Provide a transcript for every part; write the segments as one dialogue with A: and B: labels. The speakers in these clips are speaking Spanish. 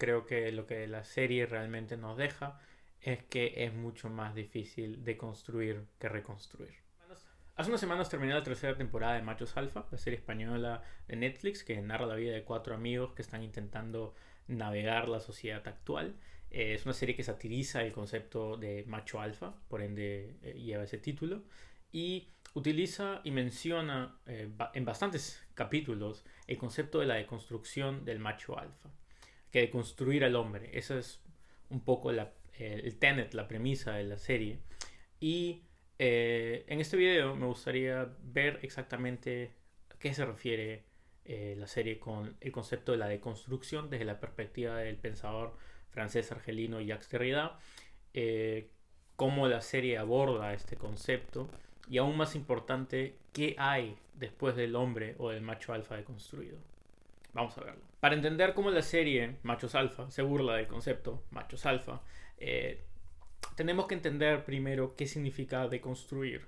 A: creo que lo que la serie realmente nos deja es que es mucho más difícil de construir que reconstruir. Hace unas semanas terminó la tercera temporada de Machos Alfa, la serie española de Netflix que narra la vida de cuatro amigos que están intentando navegar la sociedad actual. Es una serie que satiriza el concepto de macho alfa, por ende lleva ese título, y utiliza y menciona en bastantes capítulos el concepto de la deconstrucción del macho alfa, que deconstruir al hombre. Esa es un poco el tenet, la premisa de la serie. Y en este video me gustaría ver exactamente a qué se refiere la serie con el concepto de la deconstrucción desde la perspectiva del pensador francés argelino Jacques Derrida, eh, cómo la serie aborda este concepto y aún más importante, qué hay después del hombre o del macho alfa deconstruido. Vamos a verlo. Para entender cómo la serie Machos Alfa se burla del concepto Machos Alfa, tenemos que entender primero qué significa deconstruir.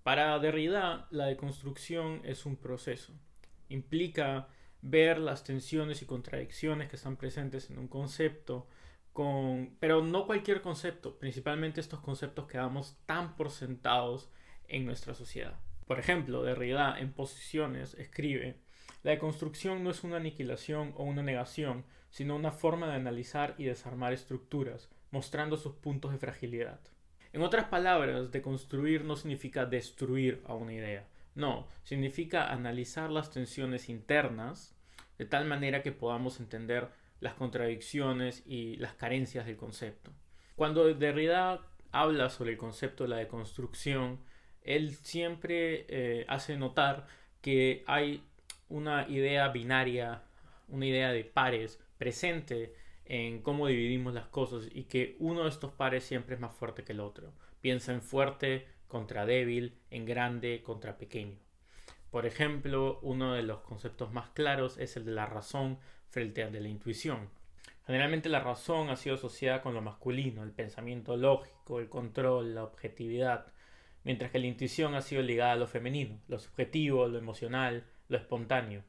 A: Para Derrida, la deconstrucción es un proceso. Implica ver las tensiones y contradicciones que están presentes en un concepto, pero no cualquier concepto, principalmente estos conceptos que damos tan por sentados en nuestra sociedad. Por ejemplo, Derrida en Posiciones escribe: la deconstrucción no es una aniquilación o una negación, sino una forma de analizar y desarmar estructuras, mostrando sus puntos de fragilidad. En otras palabras, deconstruir no significa destruir a una idea. No, significa analizar las tensiones internas de tal manera que podamos entender las contradicciones y las carencias del concepto. Cuando Derrida habla sobre el concepto de la deconstrucción, él siempre hace notar que hay una idea binaria, una idea de pares presente en cómo dividimos las cosas y que uno de estos pares siempre es más fuerte que el otro. Piensa en fuerte contra débil, en grande contra pequeño. Por ejemplo, uno de los conceptos más claros es el de la razón frente al de la intuición. Generalmente la razón ha sido asociada con lo masculino, el pensamiento lógico, el control, la objetividad, mientras que la intuición ha sido ligada a lo femenino, lo subjetivo, lo emocional, lo espontáneo.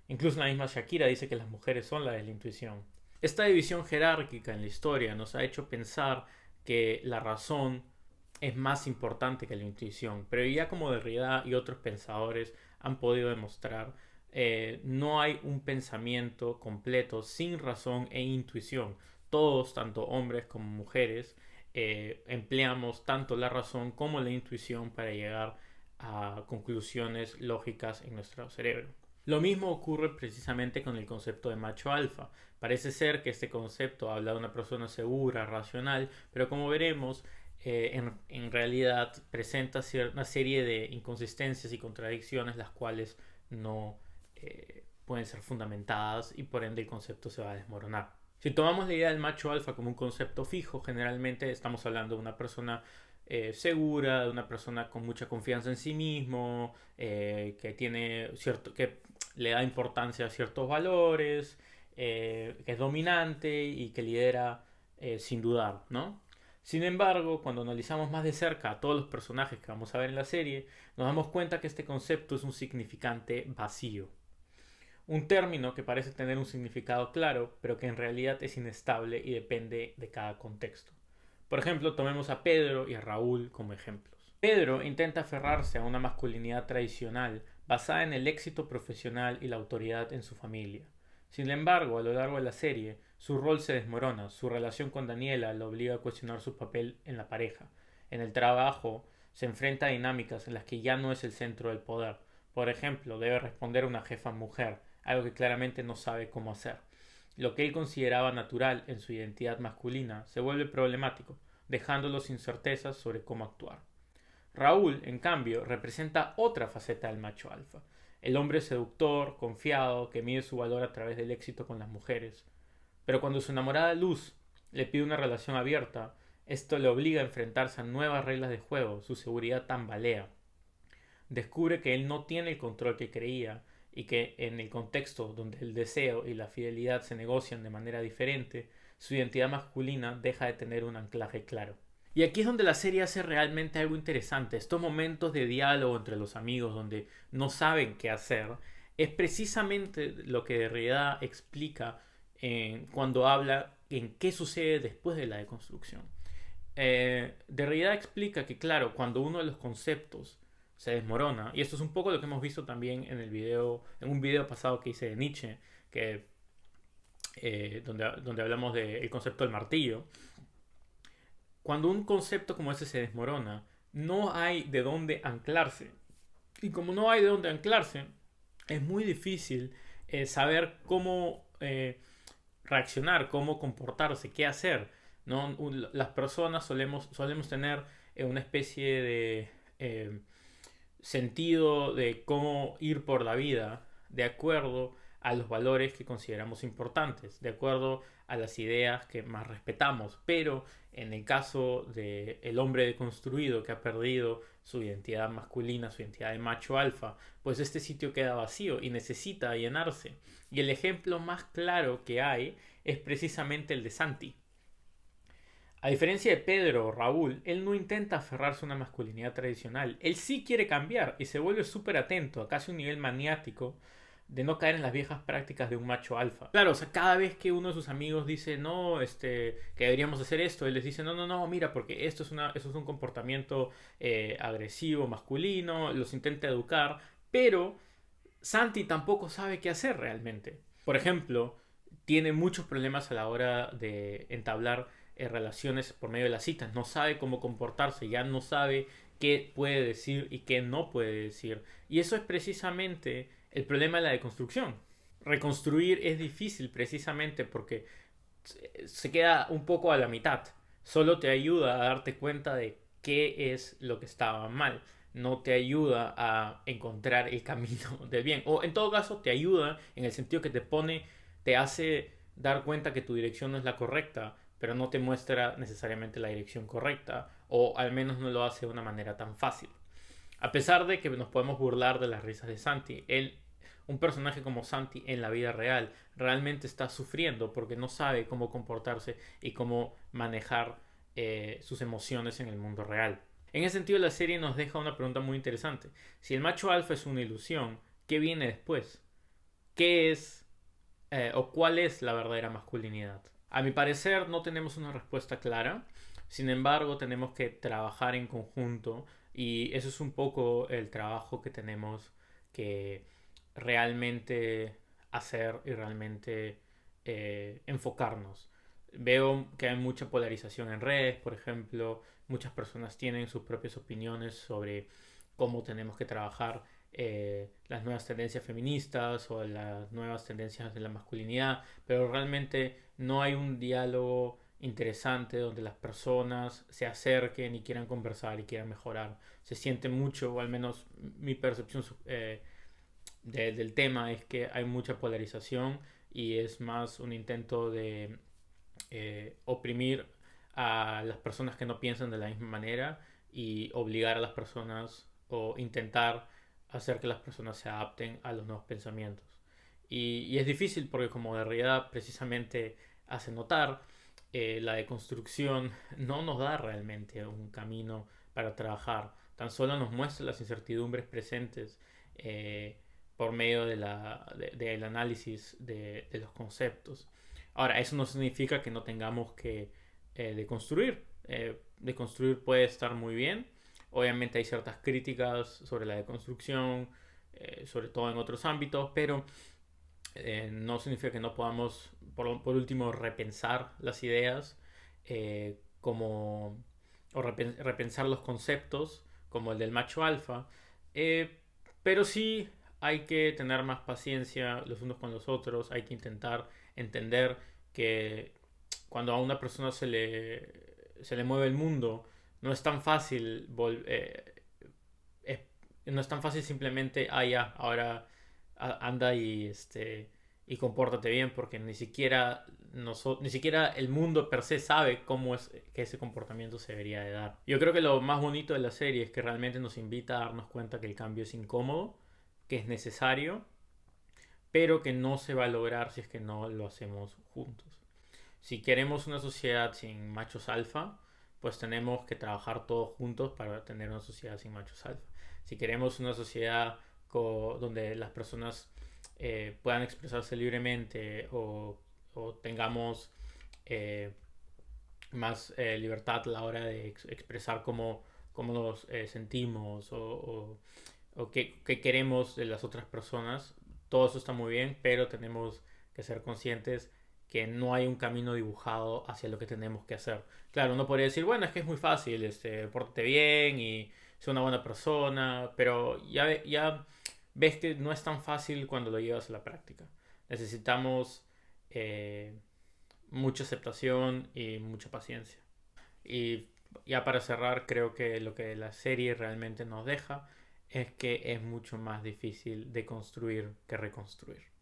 A: Incluso la misma Shakira dice que las mujeres son la de la intuición. Esta división jerárquica en la historia nos ha hecho pensar que la razón es más importante que la intuición, pero ya como Derrida y otros pensadores han podido demostrar, no hay un pensamiento completo sin razón e intuición. Todos, tanto hombres como mujeres, empleamos tanto la razón como la intuición para llegar a conclusiones lógicas en nuestro cerebro. Lo mismo ocurre precisamente con el concepto de macho alfa. Parece ser que este concepto habla de una persona segura, racional, pero como veremos, en realidad presenta una serie de inconsistencias y contradicciones las cuales no pueden ser fundamentadas y por ende el concepto se va a desmoronar. Si tomamos la idea del macho alfa como un concepto fijo, generalmente estamos hablando de una persona segura, de una persona con mucha confianza en sí mismo, que le da importancia a ciertos valores, que es dominante y que lidera sin dudar, ¿no? Sin embargo, cuando analizamos más de cerca a todos los personajes que vamos a ver en la serie, nos damos cuenta que este concepto es un significante vacío. Un término que parece tener un significado claro, pero que en realidad es inestable y depende de cada contexto. Por ejemplo, tomemos a Pedro y a Raúl como ejemplos. Pedro intenta aferrarse a una masculinidad tradicional basada en el éxito profesional y la autoridad en su familia. Sin embargo, a lo largo de la serie, su rol se desmorona, su relación con Daniela lo obliga a cuestionar su papel en la pareja. En el trabajo, se enfrenta a dinámicas en las que ya no es el centro del poder. Por ejemplo, debe responder a una jefa mujer, algo que claramente no sabe cómo hacer. Lo que él consideraba natural en su identidad masculina se vuelve problemático, dejándolo sin certezas sobre cómo actuar. Raúl, en cambio, representa otra faceta del macho alfa, el hombre seductor, confiado, que mide su valor a través del éxito con las mujeres. Pero cuando su enamorada Luz le pide una relación abierta, esto le obliga a enfrentarse a nuevas reglas de juego, su seguridad tambalea. Descubre que él no tiene el control que creía y que en el contexto donde el deseo y la fidelidad se negocian de manera diferente, su identidad masculina deja de tener un anclaje claro. Y aquí es donde la serie hace realmente algo interesante. Estos momentos de diálogo entre los amigos donde no saben qué hacer es precisamente lo que Derrida explica cuando habla en qué sucede después de la deconstrucción. Derrida explica que, claro, cuando uno de los conceptos se desmorona, y esto es un poco lo que hemos visto también en el video, en un video pasado que hice de Nietzsche, que, donde hablamos del concepto del martillo. Cuando un concepto como ese se desmorona, no hay de dónde anclarse. Y como no hay de dónde anclarse, es muy difícil saber cómo reaccionar, cómo comportarse, qué hacer. ¿No? Las personas solemos tener una especie de sentido de cómo ir por la vida de acuerdo a los valores que consideramos importantes, de acuerdo a las ideas que más respetamos. Pero en el caso del hombre deconstruido que ha perdido su identidad masculina, su identidad de macho alfa, pues este sitio queda vacío y necesita llenarse. Y el ejemplo más claro que hay es precisamente el de Santi. A diferencia de Pedro o Raúl, él no intenta aferrarse a una masculinidad tradicional. Él sí quiere cambiar y se vuelve súper atento, a casi un nivel maniático, de no caer en las viejas prácticas de un macho alfa. Claro, o sea, cada vez que uno de sus amigos dice, no, que deberíamos hacer esto, él les dice, no, no, no, mira, porque esto es un comportamiento agresivo, masculino, los intenta educar, pero Santi tampoco sabe qué hacer realmente. Por ejemplo, tiene muchos problemas a la hora de entablar relaciones por medio de las citas. No sabe cómo comportarse, ya no sabe qué puede decir y qué no puede decir. Y eso es precisamente el problema de la deconstrucción. Reconstruir es difícil precisamente porque se queda un poco a la mitad. Solo te ayuda a darte cuenta de qué es lo que estaba mal. No te ayuda a encontrar el camino del bien. O en todo caso te ayuda en el sentido que te hace dar cuenta que tu dirección no es la correcta, pero no te muestra necesariamente la dirección correcta, o al menos no lo hace de una manera tan fácil. A pesar de que nos podemos burlar de las risas de Santi, un personaje como Santi en la vida real realmente está sufriendo porque no sabe cómo comportarse y cómo manejar sus emociones en el mundo real. En ese sentido, la serie nos deja una pregunta muy interesante. Si el macho alfa es una ilusión, ¿qué viene después? ¿Qué es o cuál es la verdadera masculinidad? A mi parecer no tenemos una respuesta clara, sin embargo tenemos que trabajar en conjunto y eso es un poco el trabajo que tenemos que realmente hacer y realmente enfocarnos. Veo que hay mucha polarización en redes, por ejemplo, muchas personas tienen sus propias opiniones sobre cómo tenemos que trabajar las nuevas tendencias feministas o las nuevas tendencias de la masculinidad, pero realmente no hay un diálogo interesante donde las personas se acerquen y quieran conversar y quieran mejorar. Se siente mucho, o al menos mi percepción del tema es que hay mucha polarización y es más un intento de oprimir a las personas que no piensan de la misma manera y obligar a las personas o intentar hacer que las personas se adapten a los nuevos pensamientos. Y es difícil porque como Derrida precisamente hace notar, la deconstrucción no nos da realmente un camino para trabajar, tan solo nos muestra las incertidumbres presentes por medio del análisis de los conceptos. Ahora, eso no significa que no tengamos que deconstruir. Deconstruir puede estar muy bien. Obviamente hay ciertas críticas sobre la deconstrucción, sobre todo en otros ámbitos, pero no significa que no podamos, por último, repensar las ideas como, o repensar los conceptos, como el del macho alfa, eh, pero sí hay que tener más paciencia los unos con los otros, hay que intentar entender que cuando a una persona se le mueve el mundo, no es tan fácil no es tan fácil simplemente, ya, ahora anda y compórtate bien, porque ni siquiera el mundo per se sabe cómo es que ese comportamiento se debería de dar. Yo creo que lo más bonito de la serie es que realmente nos invita a darnos cuenta que el cambio es incómodo, que es necesario, pero que no se va a lograr si es que no lo hacemos juntos. Si queremos una sociedad sin machos alfa, pues tenemos que trabajar todos juntos para tener una sociedad sin machos alfa. Si queremos una sociedad donde las personas puedan expresarse libremente o o tengamos eh, más libertad a la hora de expresar cómo nos sentimos o qué queremos de las otras personas. Todo eso está muy bien, pero tenemos que ser conscientes que no hay un camino dibujado hacia lo que tenemos que hacer. Claro, uno podría decir, bueno, es que es muy fácil, pórtate bien y sé una buena persona, pero ya ves que no es tan fácil cuando lo llevas a la práctica. Necesitamos eh, mucha aceptación y mucha paciencia. Y ya para cerrar, creo que lo que la serie realmente nos deja es que es mucho más difícil de construir que reconstruir.